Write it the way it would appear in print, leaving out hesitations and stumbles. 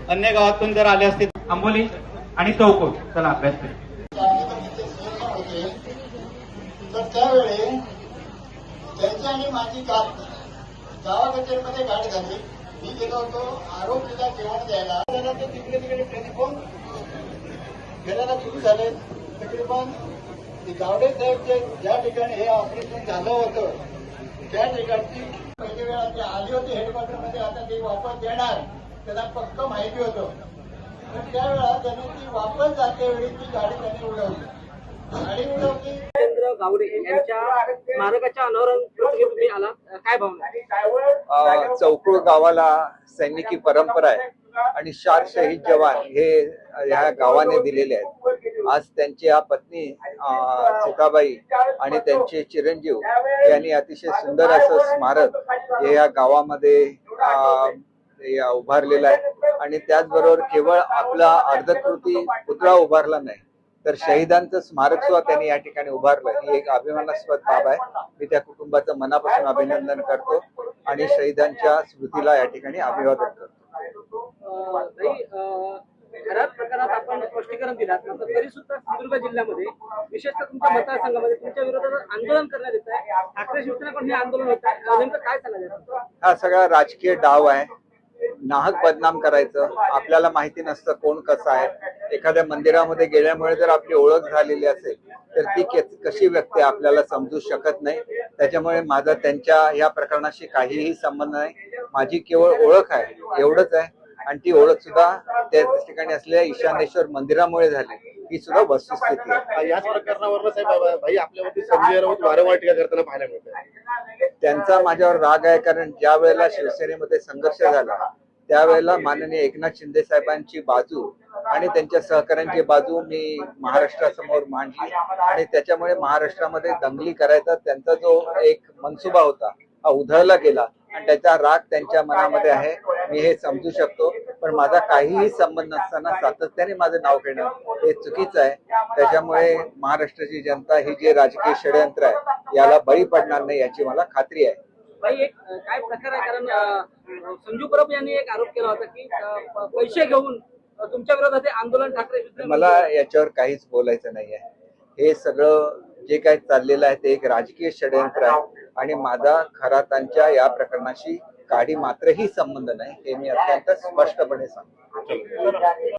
अन्य गावातून जर आले असतील आंबोली आणि चौकोट. चला अभ्यास करू. तर त्यावेळी त्यांची आणि माझी गावाकचेरीमध्ये गाठ झाली. मी गेलो होतो आरोपीला जेवण द्यायला. ते तिकडे तिकडे टेलिफोन फिरायला सुरू झाले. तकरीबन गावडे साहेबचे ज्या ठिकाणी हे ऑपरेशन झालं होतं त्या ठिकाणची पहिली वेळा ती आली होती हेडक्वार्टरमध्ये. आता ती वापस देणार त्यांना पक्क माहिती होतं. पण त्यावेळा त्यांनी ती वापस जातेवेळी ती गाडी त्यांनी उडवली. गाडी उडवली. राजेंद्र गावडे यांच्या स्मारकाच्या अनावरण तुम्ही आला, काय भावना? चौकुळ गावाला सैनिकी परंपरा आहे आणि 4 शहीद जवान हे ह्या गावाने दिलेले आहेत. आज त्यांच्या पत्नी सीताबाई आणि त्यांचे चिरंजीव यांनी अतिशय सुंदर असं स्मारक हे या गावामध्ये उभारलेलं आहे. आणि त्याचबरोबर केवळ आपला अर्धकृती पुतळा उभारला नाही तर शहीदांचं स्मारक सुद्धा त्यांनी या ठिकाणी उभारलं. ही एक अभिमानास्पद बाब आहे. मी त्या कुटुंबाचं मनापासून अभिनंदन करतो आणि शहीदांच्या स्मृतीला या ठिकाणी अभिवादन करतो. बऱ्याच प्रकारात आपण स्पष्टीकरण दिलात, मात्र तरी सुद्धा सिंधुदुर्ग जिल्ह्यामध्ये विशेषतः तुमच्या मतदारसंघामध्ये तुमच्या विरोधात आंदोलन करण्यात येत आहे. ठाकरे शिवसेनेकडून हे आंदोलन होत आहे, नेमकं काय सांगायचं? हा सगळा राजकीय डाव आहे. नाहक बदनाम करायचं. आपल्याला माहिती नसतं कोण कसं आहे. एखाद्या मंदिरामध्ये गेल्यामुळे जर आपली ओळख झालेली असेल तर ती कशी व्यक्ती आपल्याला समजू शकत नाही. त्याच्यामुळे माझा त्यांच्या या प्रकरणाशी काहीही संबंध नाही. माझी केवळ ओळख आहे, एवढंच आहे. आणि ती ओळख सुद्धा त्या ठिकाणी असलेल्या ईशानेश्वर मंदिरामुळे झाली, ही सुद्धा वस्तुस्थिती आहे. याच प्रकरणावर साहेब भाई आपल्यावरती संजय राऊत वारंवार टीका करताना पाहायला मिळतं. त्यांचा माझ्यावर राग आहे, कारण ज्या वेळेला शिवसेनेमध्ये संघर्ष झाला त्यावेळेला माननीय एकनाथ शिंदे साहेबांची बाजू आणि त्यांच्या सहकाऱ्यांची बाजू मी महाराष्ट्रासमोर मांडली आणि त्याच्यामुळे महाराष्ट्रामध्ये दंगली करायचा त्यांचा जो एक मनसुबा होता हा उधळला गेला आणि त्याचा राग त्यांच्या मनामध्ये आहे. मी हे समजू शकतो. पण माझा काहीही संबंध नसताना सातत्याने माझं नाव घेणं हे चुकीचं आहे. त्याच्यामुळे महाराष्ट्राची जनता ही जे राजकीय षडयंत्र आहे याला बळी पडणार नाही याची मला खात्री आहे. भाई एक काय प्रकार आहे, कारण संजू परब यांनी एक आरोप केला होता की पैसे घेऊन तुमच्या विरोधात आंदोलन ठाकरे. मला याच्यावर काहीच बोलायचं नाहीये. हे सगळं जे काही चाललेलं आहे ते एक राजकीय षडयंत्र आहे आणि माझा खरातांच्या या प्रकरणाशी काही मात्रही संबंध नाही हे मी अत्यंत स्पष्टपणे सांगतो.